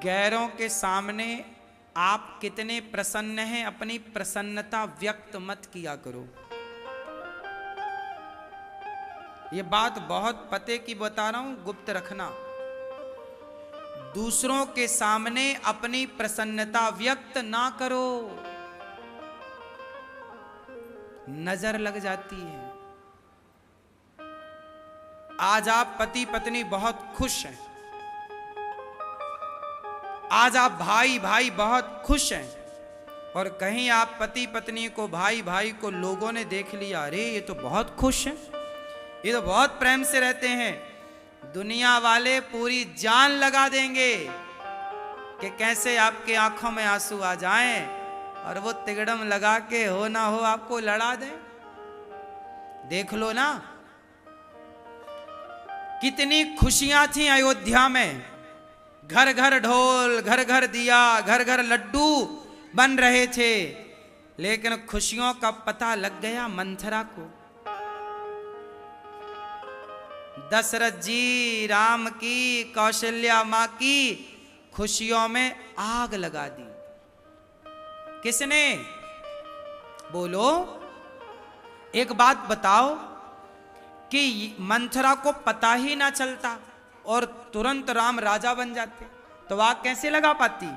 गैरों के सामने आप कितने प्रसन्न हैं, अपनी प्रसन्नता व्यक्त मत किया करो। ये बात बहुत पते की बता रहा हूं, गुप्त रखना। दूसरों के सामने अपनी प्रसन्नता व्यक्त ना करो, नजर लग जाती है। आज आप पति पत्नी बहुत खुश हैं, आज आप भाई भाई बहुत खुश हैं, और कहीं आप पति पत्नी को, भाई भाई को लोगों ने देख लिया, अरे ये तो बहुत खुश हैं, ये तो बहुत प्रेम से रहते हैं। दुनिया वाले पूरी जान लगा देंगे कि कैसे आपके आंखों में आंसू आ जाएं और वो तिगड़म लगा के हो ना हो आपको लड़ा दें। देख लो ना, कितनी खुशियां थी अयोध्या में, घर घर ढोल, घर घर दिया, घर घर लड्डू बन रहे थे, लेकिन खुशियों का पता लग गया मंथरा को। दशरथ जी राम की, कौशल्या मां की खुशियों में आग लगा दी। किसने? बोलो, एक बात बताओ कि मंथरा को पता ही ना चलता और तुरंत राम राजा बन जाते, तो आग कैसे लगा पाती?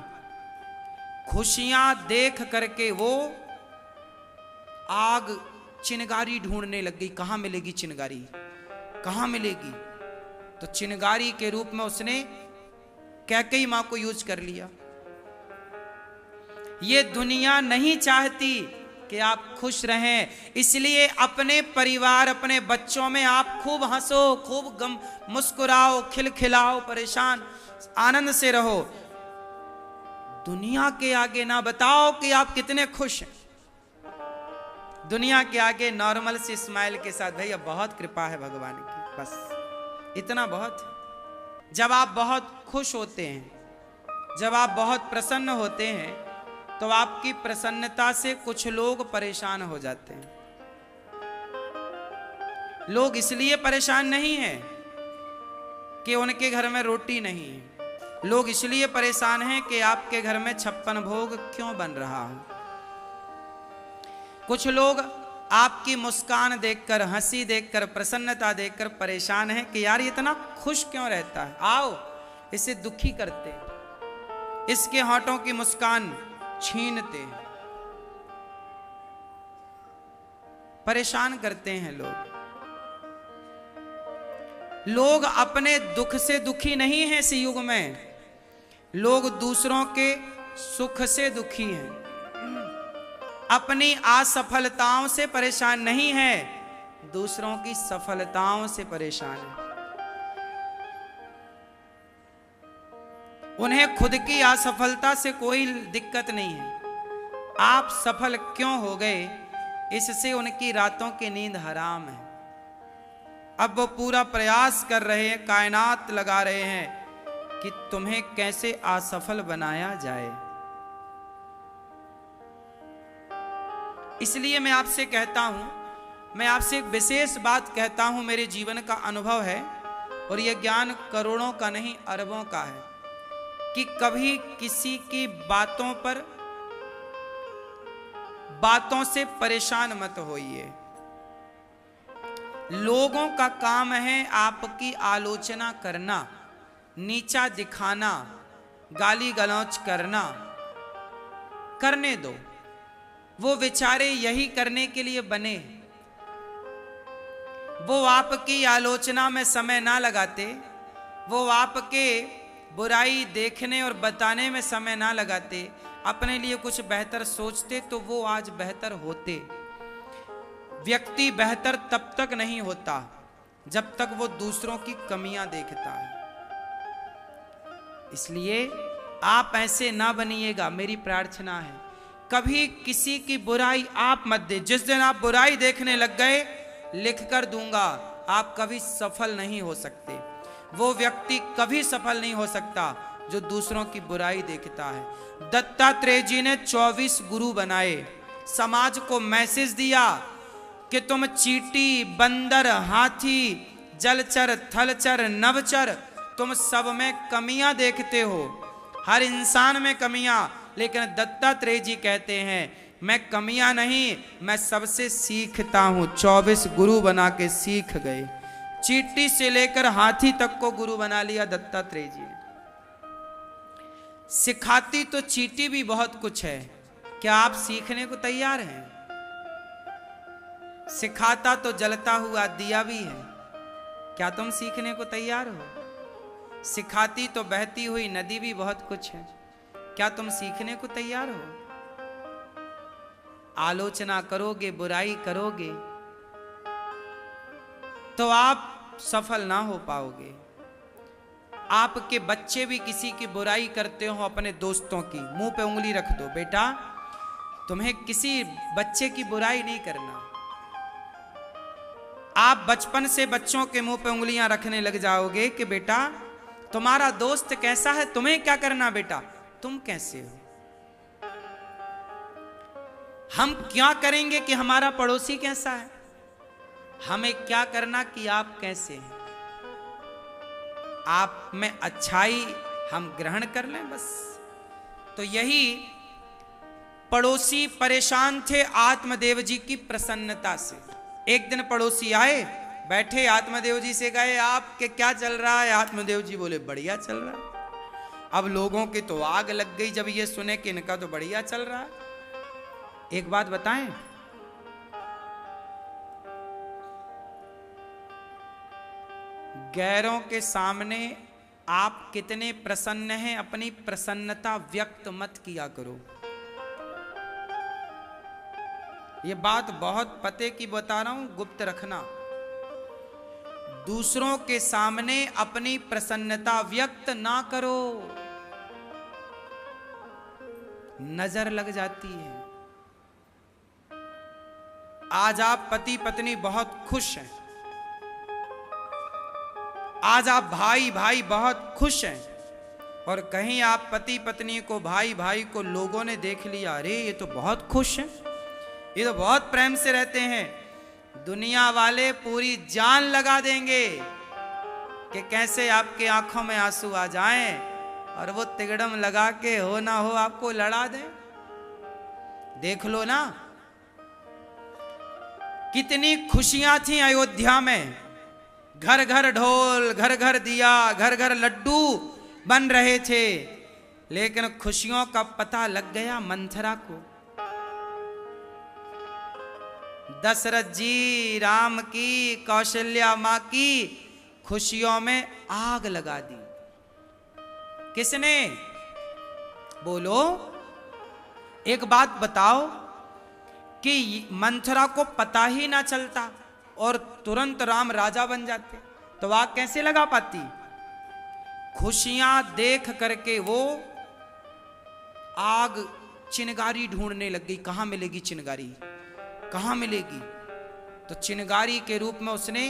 खुशियां देख करके वो आग चिनगारी ढूंढने लग गई। कहां मिलेगी चिनगारी, कहां मिलेगी? तो चिनगारी के रूप में उसने कैकेयी मां को यूज कर लिया। ये दुनिया नहीं चाहती कि आप खुश रहें, इसलिए अपने परिवार, अपने बच्चों में आप खूब हंसो, खूब मुस्कुराओ, खिलखिलाओ, परेशान आनंद से रहो। दुनिया के आगे ना बताओ कि आप कितने खुश हैं। दुनिया के आगे नॉर्मल सी स्माइल के साथ, भैया बहुत कृपा है भगवान की, बस इतना बहुत है। जब आप बहुत खुश होते हैं, जब आप बहुत प्रसन्न होते हैं, तो आपकी प्रसन्नता से कुछ लोग परेशान हो जाते हैं। लोग इसलिए परेशान नहीं हैं कि उनके घर में रोटी नहीं है, लोग इसलिए परेशान हैं कि आपके घर में 56 भोग क्यों बन रहा है। कुछ लोग आपकी मुस्कान देखकर, हंसी देखकर, प्रसन्नता देखकर परेशान हैं कि यार ये इतना खुश क्यों रहता है, आओ इसे दुखी करते, इसके होठों की मुस्कान छीनते, परेशान करते हैं लोग। लोग अपने दुख से दुखी नहीं हैं इस युग में, लोग दूसरों के सुख से दुखी हैं, अपनी असफलताओं से परेशान नहीं है, दूसरों की सफलताओं से परेशान है। उन्हें खुद की असफलता से कोई दिक्कत नहीं है, आप सफल क्यों हो गए इससे उनकी रातों की नींद हराम है। अब वो पूरा प्रयास कर रहे हैं, कायनात लगा रहे हैं कि तुम्हें कैसे असफल बनाया जाए। इसलिए मैं आपसे कहता हूं, मैं आपसे एक विशेष बात कहता हूं, मेरे जीवन का अनुभव है और यह ज्ञान करोड़ों का नहीं अरबों का है, कि कभी किसी की बातों से परेशान मत होइए। लोगों का काम है आपकी आलोचना करना, नीचा दिखाना, गाली गलौज करना, करने दो, वो बेचारे यही करने के लिए बने। वो आपकी आलोचना में समय ना लगाते, वो आपके बुराई देखने और बताने में समय ना लगाते, अपने लिए कुछ बेहतर सोचते तो वो आज बेहतर होते। व्यक्ति बेहतर तब तक नहीं होता जब तक वो दूसरों की कमियां देखता है। इसलिए आप ऐसे ना बनिएगा, मेरी प्रार्थना है। कभी किसी की बुराई आप मत दे। जिस दिन आप बुराई देखने लग गए, लिख कर दूंगा, आप कभी सफल नहीं हो सकते। वो व्यक्ति कभी सफल नहीं हो सकता जो दूसरों की बुराई देखता है। दत्तात्रेय जी ने 24 गुरु बनाए, समाज को मैसेज दिया कि तुम चींटी, बंदर, हाथी, जलचर, थलचर, नभचर, तुम सब में कमियां देखते हो। हर इंसान में कमियां, लेकिन दत्तात्रेय जी कहते हैं मैं कमियां नहीं, मैं सबसे सीखता हूं। 24 गुरु बना के सीख गए। चींटी से लेकर हाथी तक को गुरु बना लिया दत्तात्रेय जी ने। सिखाती तो चींटी भी बहुत कुछ है, क्या आप सीखने को तैयार हैं? सिखाता तो जलता हुआ दिया भी है, क्या तुम सीखने को तैयार हो? सिखाती तो बहती हुई नदी भी बहुत कुछ है, क्या तुम सीखने को तैयार हो? आलोचना करोगे, बुराई करोगे तो आप सफल ना हो पाओगे। आपके बच्चे भी किसी की बुराई करते हो, अपने दोस्तों की, मुंह पे उंगली रख दो, बेटा तुम्हें किसी बच्चे की बुराई नहीं करना। आप बचपन से बच्चों के मुंह पे उंगलियां रखने लग जाओगे कि बेटा तुम्हारा दोस्त कैसा है, तुम्हें क्या करना, बेटा तुम कैसे हो। हम क्या करेंगे कि हमारा पड़ोसी कैसा है, हमें क्या करना कि आप कैसे हैं। आप में अच्छाई हम ग्रहण कर लें बस। तो यही पड़ोसी परेशान थे आत्मदेव जी की प्रसन्नता से। एक दिन पड़ोसी आए, बैठे, आत्मदेव जी से गए आपके क्या चल रहा है? आत्मदेव जी बोले बढ़िया चल रहा है। अब लोगों की तो आग लग गई जब ये सुने कि इनका तो बढ़िया चल रहा है। एक बात बताएं, गैरों के सामने आप कितने प्रसन्न हैं, अपनी प्रसन्नता व्यक्त मत किया करो। ये बात बहुत पते की बता रहा हूं, गुप्त रखना। दूसरों के सामने अपनी प्रसन्नता व्यक्त ना करो, नजर लग जाती है। आज आप पति पत्नी बहुत खुश हैं, आज आप भाई भाई बहुत खुश हैं, और कहीं आप पति पत्नी को, भाई भाई को लोगों ने देख लिया, अरे ये तो बहुत खुश हैं, ये तो बहुत प्रेम से रहते हैं। दुनिया वाले पूरी जान लगा देंगे कि कैसे आपके आंखों में आंसू आ जाएं और वो तिगड़म लगा के हो ना हो आपको लड़ा दें। देख लो ना, कितनी खुशियां थी अयोध्या में, घर घर ढोल, घर घर दिया, घर घर लड्डू बन रहे थे, लेकिन खुशियों का पता लग गया मंथरा को। दशरथ जी, राम की, कौशल्या मां की खुशियों में आग लगा दी। किसने? बोलो, एक बात बताओ कि मंथरा को पता ही ना चलता और तुरंत राम राजा बन जाते, तो आग कैसे लगा पाती? खुशियां देख करके वो आग चिनगारी ढूंढने लग गई, कहां मिलेगी चिनगारी, कहां मिलेगी। तो चिनगारी के रूप में उसने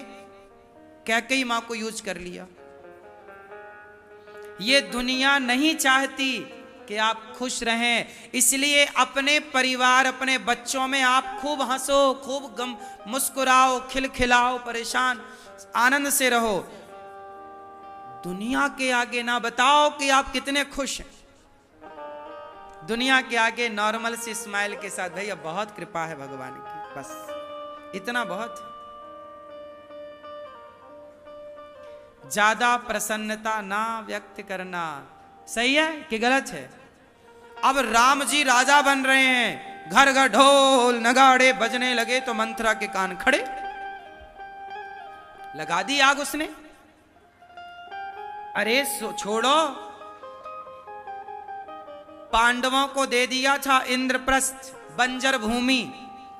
कैकेयी मां को यूज कर लिया। ये दुनिया नहीं चाहती कि आप खुश रहें, इसलिए अपने परिवार, अपने बच्चों में आप खूब हंसो, खूब मुस्कुराओ, खिलखिलाओ, परेशान आनंद से रहो। दुनिया के आगे ना बताओ कि आप कितने खुश हैं। दुनिया के आगे नॉर्मल सी स्माइल के साथ, भैया बहुत कृपा है भगवान की, बस इतना बहुत। ज्यादा प्रसन्नता ना व्यक्त करना सही है कि गलत है? अब राम जी राजा बन रहे हैं, घर घर ढोल नगाड़े बजने लगे, तो मंथरा के कान खड़े, लगा दी आग उसने। अरे छोड़ो, पांडवों को दे दिया था इंद्रप्रस्थ, बंजर भूमि,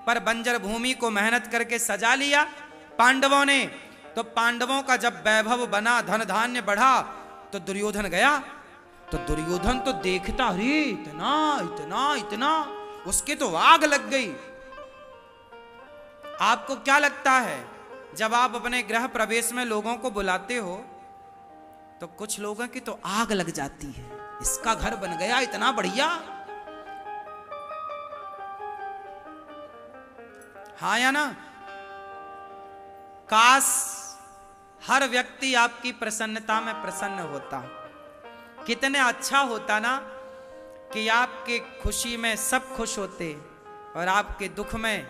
पर बंजर भूमि को मेहनत करके सजा लिया पांडवों ने। तो पांडवों का जब वैभव बना, धन धान्य बढ़ा, तो दुर्योधन गया, तो दुर्योधन तो देखता, अरे इतना इतना इतना, उसके तो आग लग गई। आपको क्या लगता है, जब आप अपने गृह प्रवेश में लोगों को बुलाते हो तो कुछ लोगों की तो आग लग जाती है, इसका घर बन गया इतना बढ़िया, हाँ या ना? काश हर व्यक्ति आपकी प्रसन्नता में प्रसन्न होता, कितने अच्छा होता ना कि आपके खुशी में सब खुश होते और आपके दुख में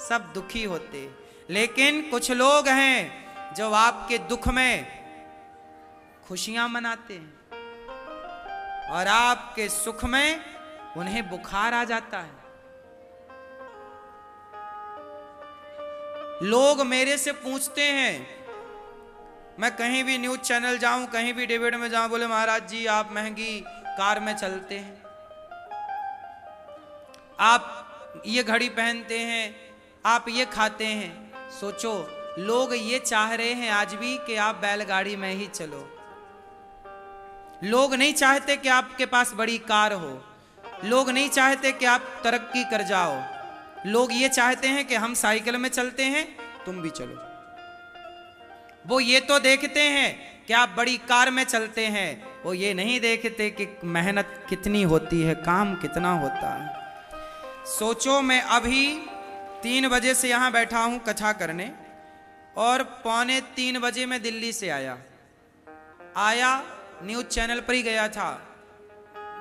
सब दुखी होते। लेकिन कुछ लोग हैं जो आपके दुख में खुशियां मनाते हैं और आपके सुख में उन्हें बुखार आ जाता है। लोग मेरे से पूछते हैं, मैं कहीं भी न्यूज चैनल जाऊं, कहीं भी डिबेट में जाऊं, बोले महाराज जी आप महंगी कार में चलते हैं, आप ये घड़ी पहनते हैं, आप ये खाते हैं। सोचो, लोग ये चाह रहे हैं आज भी कि आप बैलगाड़ी में ही चलो। लोग नहीं चाहते कि आपके पास बड़ी कार हो, लोग नहीं चाहते कि आप तरक्की कर जाओ। लोग ये चाहते हैं कि हम साइकिल में चलते हैं, तुम भी चलो। वो ये तो देखते हैं कि आप बड़ी कार में चलते हैं, वो ये नहीं देखते कि मेहनत कितनी होती है, काम कितना होता है। सोचो, मैं अभी 3 बजे से यहां बैठा हूं कथा करने और 2:45 बजे मैं दिल्ली से आया न्यूज चैनल पर ही गया था।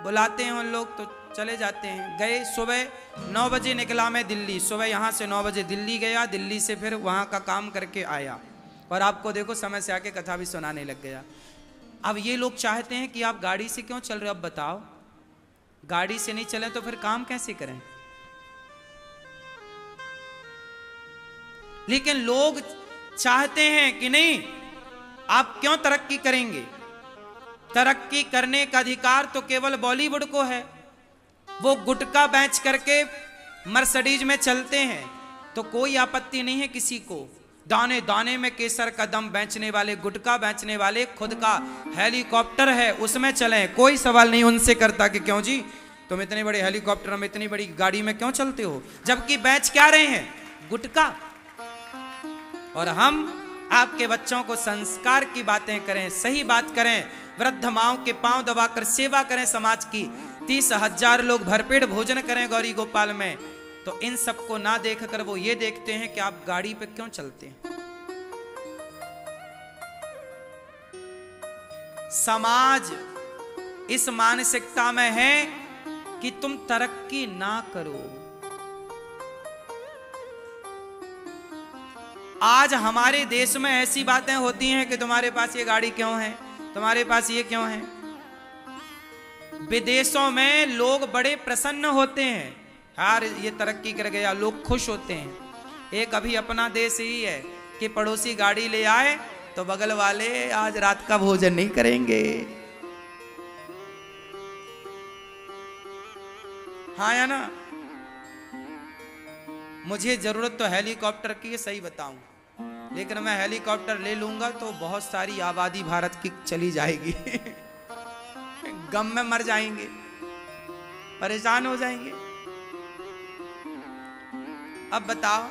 बुलाते हैं उन लोग तो चले जाते हैं। गए सुबह 9 बजे निकला मैं दिल्ली, सुबह यहाँ से 9 बजे दिल्ली गया, दिल्ली से फिर वहाँ का काम करके आया और आपको देखो समय से आके कथा भी सुनाने लग गया। अब ये लोग चाहते हैं कि आप गाड़ी से क्यों चल रहे हो? अब बताओ, गाड़ी से नहीं चले तो फिर काम कैसे करें? लेकिन लोग चाहते हैं कि नहीं, आप क्यों तरक्की करेंगे? तरक्की करने का अधिकार तो केवल बॉलीवुड को है। वो गुटखा बेच करके मर्सिडीज में चलते हैं तो कोई आपत्ति नहीं है किसी को। दाने दाने में केसर का दम बेचने वाले, गुटखा बेचने वाले, खुद का हेलीकॉप्टर है उसमें चलें, कोई सवाल नहीं उनसे करता कि क्यों जी तुम इतने बड़े हेलीकॉप्टर में, इतनी बड़ी गाड़ी में क्यों चलते हो, जबकि बेच क्या रहे हैं? गुटखा। और हम आपके बच्चों को संस्कार की बातें करें, सही बात करें, वृद्ध माओं के पांव दबाकर सेवा करें समाज की, 30,000 लोग भरपेट भोजन करें गौरी गोपाल में, तो इन सबको ना देखकर वो ये देखते हैं कि आप गाड़ी पे क्यों चलते हैं। समाज इस मानसिकता में है कि तुम तरक्की ना करो। आज हमारे देश में ऐसी बातें होती हैं कि तुम्हारे पास ये गाड़ी क्यों है, तुम्हारे पास ये क्यों है। विदेशों में लोग बड़े प्रसन्न होते हैं, यार ये तरक्की कर गया, लोग खुश होते हैं। एक अभी अपना देश ही है कि पड़ोसी गाड़ी ले आए तो बगल वाले आज रात का भोजन नहीं करेंगे। हाँ या ना? मुझे जरूरत तो हेलीकॉप्टर की है, सही बताऊं, लेकिन मैं हेलीकॉप्टर ले लूंगा तो बहुत सारी आबादी भारत की चली जाएगी गम में मर जाएंगे, परेशान हो जाएंगे। अब बताओ,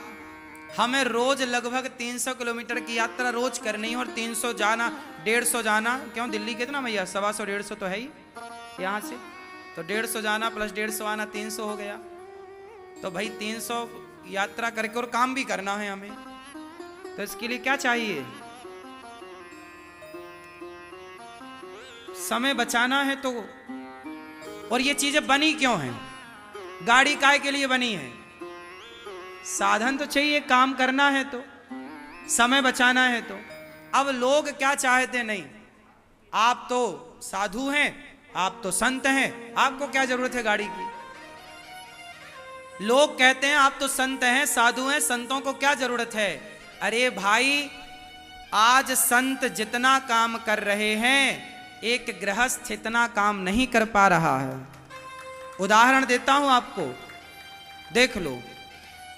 हमें रोज लगभग 300 किलोमीटर की यात्रा रोज करनी है और 300 जाना, 150 जाना। क्यों, दिल्ली कितना भैया, 125 150 तो है ही यहाँ से, तो 150 जाना प्लस 150 आना, 300 हो गया। तो भाई 300 यात्रा करके और काम भी करना है हमें, तो इसके लिए क्या चाहिए? समय बचाना है। तो और ये चीजें बनी क्यों हैं? गाड़ी काहे के लिए बनी है? साधन तो चाहिए, काम करना है तो, समय बचाना है तो। अब लोग क्या चाहते? नहीं, आप तो साधु हैं, आप तो संत हैं, आपको क्या जरूरत है गाड़ी की? लोग कहते हैं आप तो संत हैं, साधु हैं, संतों को क्या जरूरत है? अरे भाई, आज संत जितना काम कर रहे हैं एक गृहस्थ इतना काम नहीं कर पा रहा है। उदाहरण देता हूं आपको, देख लो।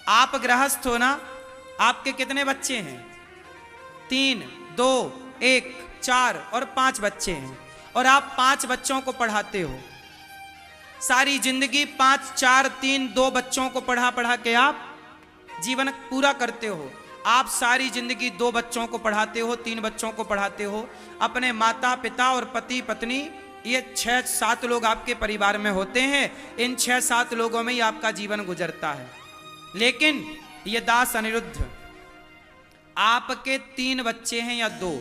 आप गृहस्थ हो ना, आपके कितने बच्चे हैं? 3, 2, 1, 4 और 5 बच्चे हैं, और आप 5 बच्चों को पढ़ाते हो। सारी जिंदगी 5, 4, 3, 2 बच्चों को पढ़ा पढ़ा के आप जीवन पूरा करते हो। आप सारी जिंदगी 2 बच्चों को पढ़ाते हो, 3 बच्चों को पढ़ाते हो, अपने माता पिता और पति पत्नी, ये 6-7 लोग आपके परिवार में होते हैं। इन 6-7 लोगों में ही आपका जीवन गुजरता है। लेकिन ये दास अनिरुद्ध, आपके 3 बच्चे हैं या 2,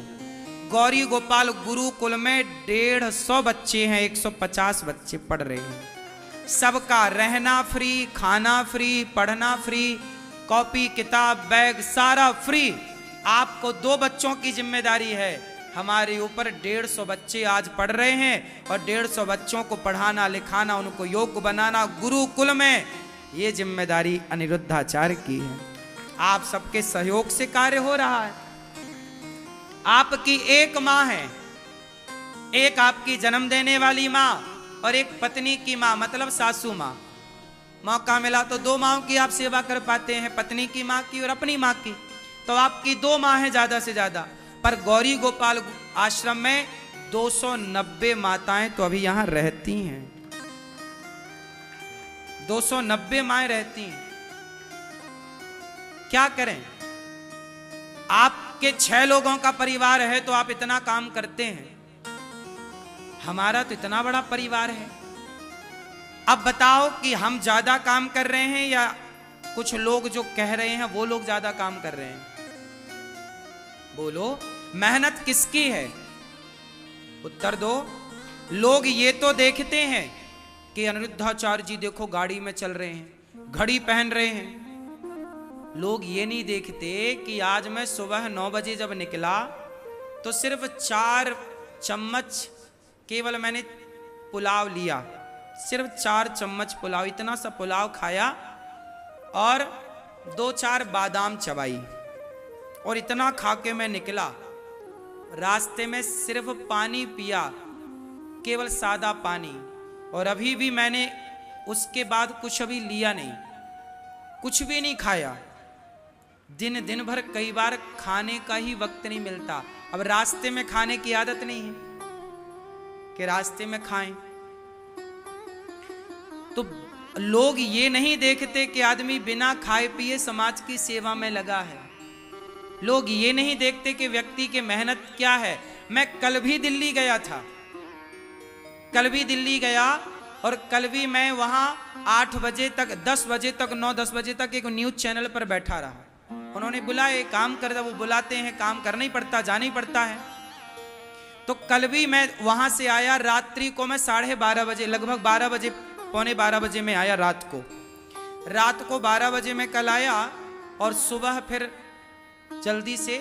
गौरी गोपाल गुरुकुल में 150 बच्चे हैं, 150 बच्चे पढ़ रहे हैं। सबका रहना फ्री, खाना फ्री, पढ़ना फ्री, कॉपी किताब बैग सारा फ्री। आपको 2 बच्चों की जिम्मेदारी है, हमारे ऊपर 150 बच्चे आज पढ़ रहे हैं और 150 बच्चों को पढ़ाना लिखाना, उनको योग्य बनाना गुरुकुल में, ये जिम्मेदारी अनिरुद्धाचार्य की है। आप सबके सहयोग से कार्य हो रहा है। आपकी एक माँ है, एक आपकी जन्म देने वाली माँ और एक पत्नी की माँ, मतलब सासू माँ। मौका मिला तो 2 माँओं की आप सेवा कर पाते हैं, पत्नी की माँ की और अपनी माँ की। तो आपकी 2 माँ हैं ज्यादा से ज्यादा, पर गौरी गोपाल आश्रम में 290 माताएं तो अभी यहां रहती हैं। 290 माएं रहती हैं। क्या करें? आपके 6 लोगों का परिवार है तो आप इतना काम करते हैं, हमारा तो इतना बड़ा परिवार है। अब बताओ कि हम ज्यादा काम कर रहे हैं या कुछ लोग जो कह रहे हैं वो लोग ज्यादा काम कर रहे हैं? बोलो, मेहनत किसकी है? उत्तर दो। लोग ये तो देखते हैं कि अनिरुद्धाचार्य जी देखो गाड़ी में चल रहे हैं, घड़ी पहन रहे हैं। लोग ये नहीं देखते कि आज मैं सुबह 9 बजे जब निकला तो सिर्फ 4 चम्मच केवल मैंने पुलाव लिया, सिर्फ 4 चम्मच पुलाव, इतना सा पुलाव खाया और 2-4 बादाम चबाई और इतना खा के मैं निकला। रास्ते में सिर्फ पानी पिया, केवल सादा पानी, और अभी भी मैंने उसके बाद कुछ अभी लिया नहीं, कुछ भी नहीं खाया। दिन भर कई बार खाने का ही वक्त नहीं मिलता। अब रास्ते में खाने की आदत नहीं है कि रास्ते में खाएं। तो लोग ये नहीं देखते कि आदमी बिना खाए पिए समाज की सेवा में लगा है। लोग ये नहीं देखते कि व्यक्ति की मेहनत क्या है। मैं कल भी दिल्ली गया था, कल भी दिल्ली गया और कल भी मैं वहां 8 बजे तक, 10 बजे तक, 9-10 बजे तक एक न्यूज चैनल पर बैठा रहा। उन्होंने बुलाए, काम कर दो, वो बुलाते हैं, काम करना ही पड़ता, जाना ही पड़ता है। तो कल भी मैं वहां से आया, रात्रि को मैं 12:30 बजे, लगभग 12 बजे, पौने 12 बजे में आया। रात को 12 बजे में कल आया और सुबह फिर जल्दी से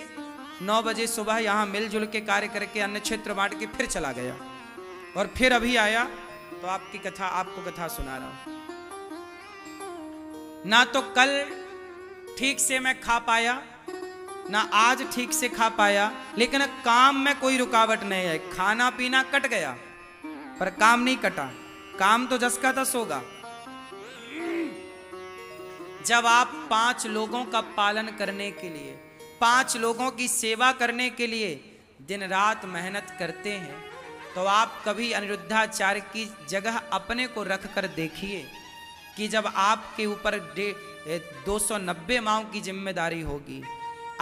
9 बजे सुबह यहाँ मिलजुल के कार्य करके अन्न क्षेत्र बांट के फिर चला गया और फिर अभी आया तो आपको कथा सुना रहा हूं। ना तो कल ठीक से मैं खा पाया, ना आज ठीक से खा पाया, लेकिन काम में कोई रुकावट नहीं है। खाना पीना कट गया पर काम नहीं कटा, काम तो जस का तस होगा। जब आप 5 लोगों का पालन करने के लिए, 5 लोगों की सेवा करने के लिए दिन रात मेहनत करते हैं, तो आप कभी अनिरुद्धाचार्य की जगह अपने को रख कर देखिए कि जब आपके ऊपर 290 माओं की जिम्मेदारी होगी,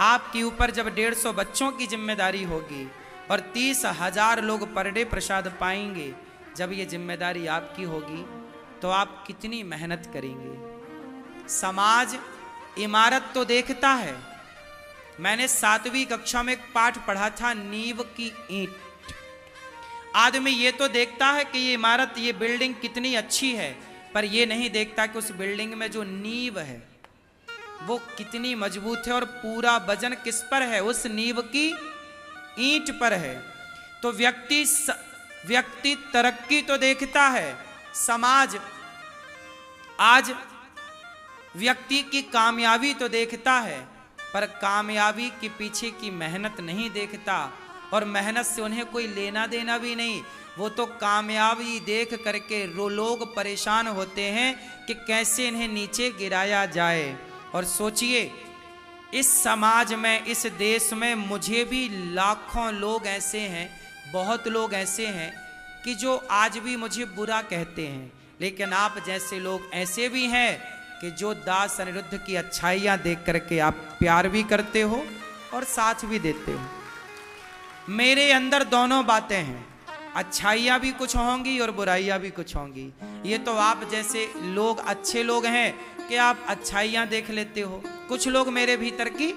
आपके ऊपर जब 150 बच्चों की जिम्मेदारी होगी और 30,000 लोग पर डे प्रसाद पाएंगे, जब ये जिम्मेदारी आपकी होगी तो आप कितनी मेहनत करेंगे। समाज इमारत तो देखता है। मैंने 7वीं कक्षा में एक पाठ पढ़ा था, नींव की ईंट। आदमी ये तो देखता है कि ये इमारत, ये बिल्डिंग कितनी अच्छी है, पर ये नहीं देखता कि उस बिल्डिंग में जो नींव है वो कितनी मजबूत है और पूरा वजन किस पर है, उस नींव की ईंट पर है। तो व्यक्ति तरक्की तो देखता है, समाज आज व्यक्ति की कामयाबी तो देखता है, पर कामयाबी के पीछे की मेहनत नहीं देखता और मेहनत से उन्हें कोई लेना देना भी नहीं। वो तो कामयाबी देख करके लोग परेशान होते हैं कि कैसे इन्हें नीचे गिराया जाए। और सोचिए, इस समाज में, इस देश में मुझे भी लाखों लोग ऐसे हैं, बहुत लोग ऐसे हैं कि जो आज भी मुझे बुरा कहते हैं, लेकिन आप जैसे लोग ऐसे भी हैं कि जो दास अनिरुद्ध की अच्छाइयाँ देख करके आप प्यार भी करते हो और साथ भी देते हो। मेरे अंदर दोनों बातें हैं, अच्छाइयाँ भी कुछ होंगी और बुराइयाँ भी कुछ होंगी। ये तो आप जैसे लोग अच्छे लोग हैं कि आप अच्छाइयाँ देख लेते हो, कुछ लोग मेरे भीतर की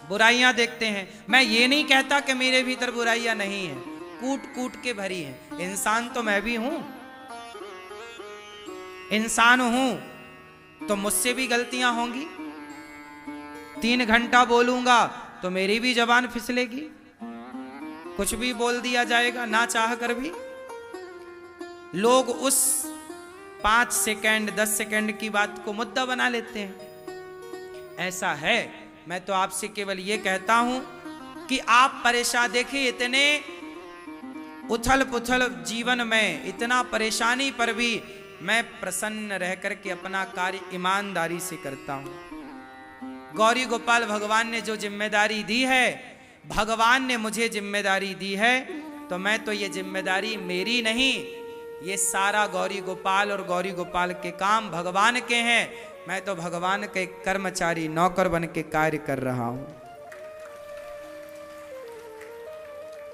बुराइयां देखते हैं। मैं ये नहीं कहता कि मेरे भीतर बुराइयां नहीं हैं, कूट कूट के भरी हैं। इंसान तो मैं भी हूं, इंसान हूं तो मुझसे भी गलतियां होंगी। 3 घंटा बोलूंगा तो मेरी भी जबान फिसलेगी, कुछ भी बोल दिया जाएगा ना चाह कर भी। लोग उस 5 सेकंड 10 सेकंड की बात को मुद्दा बना लेते हैं। ऐसा है। मैं तो आपसे केवल ये कहता हूं कि आप परेशान, देखिए इतने उथल पुथल जीवन में, इतना परेशानी पर भी मैं प्रसन्न रह करके अपना कार्य ईमानदारी से करता हूं। गौरी गोपाल भगवान ने जो जिम्मेदारी दी है, भगवान ने मुझे जिम्मेदारी दी है, तो मैं तो ये जिम्मेदारी मेरी नहीं, ये सारा गौरी गोपाल और गौरी गोपाल के काम भगवान के हैं। मैं तो भगवान के कर्मचारी नौकर बन के कार्य कर रहा हूं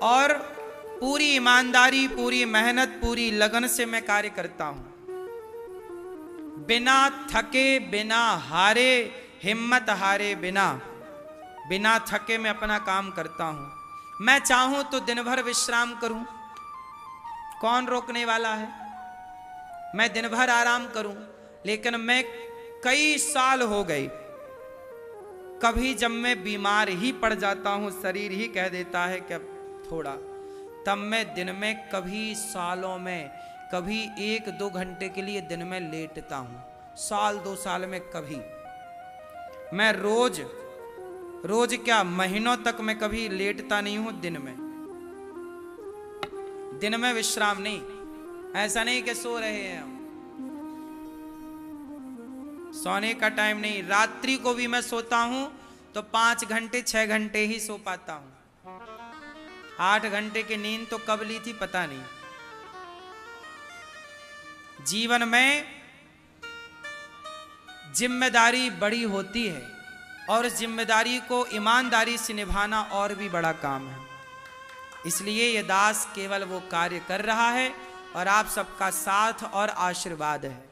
और पूरी ईमानदारी, पूरी मेहनत, पूरी लगन से मैं कार्य करता हूं। बिना थके, बिना हारे, हिम्मत हारे बिना थके मैं अपना काम करता हूं। मैं चाहूं तो दिन भर विश्राम करूं, कौन रोकने वाला है? मैं दिन भर आराम करूं, लेकिन मैं कई साल हो गए, कभी जब मैं बीमार ही पड़ जाता हूं, शरीर ही कह देता है कि अब थोड़ा, तब मैं दिन में, कभी सालों में, कभी 1-2 घंटे के लिए दिन में लेटता हूं। साल 2 साल में कभी। मैं रोज क्या, महीनों तक मैं कभी लेटता नहीं हूं दिन में विश्राम नहीं। ऐसा नहीं कि सो रहे हैं हम, सोने का टाइम नहीं। रात्रि को भी मैं सोता हूं तो 5 घंटे 6 घंटे ही सो पाता हूं। 8 घंटे की नींद तो कब ली थी पता नहीं। जीवन में जिम्मेदारी बड़ी होती है और उस जिम्मेदारी को ईमानदारी से निभाना और भी बड़ा काम है। इसलिए ये दास केवल वो कार्य कर रहा है और आप सबका साथ और आशीर्वाद है।